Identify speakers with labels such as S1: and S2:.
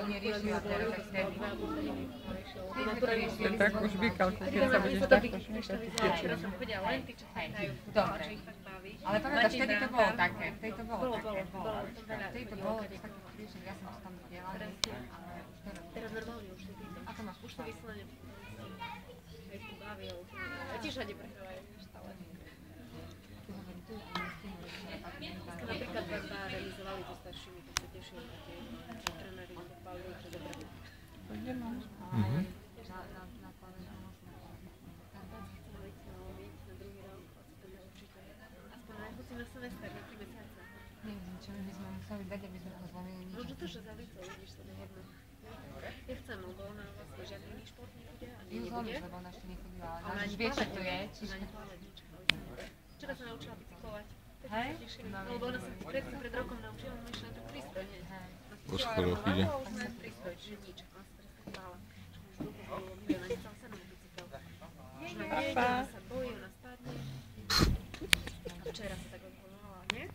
S1: neriešila teraz aj vtedy.
S2: Tak už vykalku, keď sa budeš takto šmýkať, ty
S3: Včera som chodila len tí, čo sa hrajú, čo ich fakt baví.
S1: Ale pamätáš, vtedy to bolo také, vtedy to bolo také. Vtedy to bolo, ja som to tam videla, ale už teraz.
S3: Teraz normálne už si týto.
S1: Ako máš?
S3: Už to vyslovene aj tu baví, a tiež hade prehrávajú stále. Napríklad vás realizovali so staršími, to sa teším, také tréneri pochváli, že dobre. Na semester, na 3 mesiace.
S1: Neviem, čo by sme museli dať, aby sme ho zlomili niečo.
S3: Možno to, že za Vicou, vidíš, to je jedno. Ja chcem, lebo ona vlastne žiadny iný šport nebude a
S1: Ju
S3: nebude.
S1: zlomíš, lebo ona ešte nechodila, ale
S3: Ale
S1: ona už
S3: ani
S1: vie, čo
S3: plávať
S1: to je.
S3: Ona ani plávať nečaká. Včera sa naučila bicyklovať.
S1: Hej?
S3: Lebo ona sa pred rokom naučila, ona išla na ten prístroj, nie?
S4: Už skoro ide.
S3: A už má prístroj, čiže nič. Ona sa teraz tak bála. Už dlho bolo, neviem, ani chcela sa na bicykel. Ona nejde, ona sa bojí, ona spadne. A včera sa tak odvolala, nie?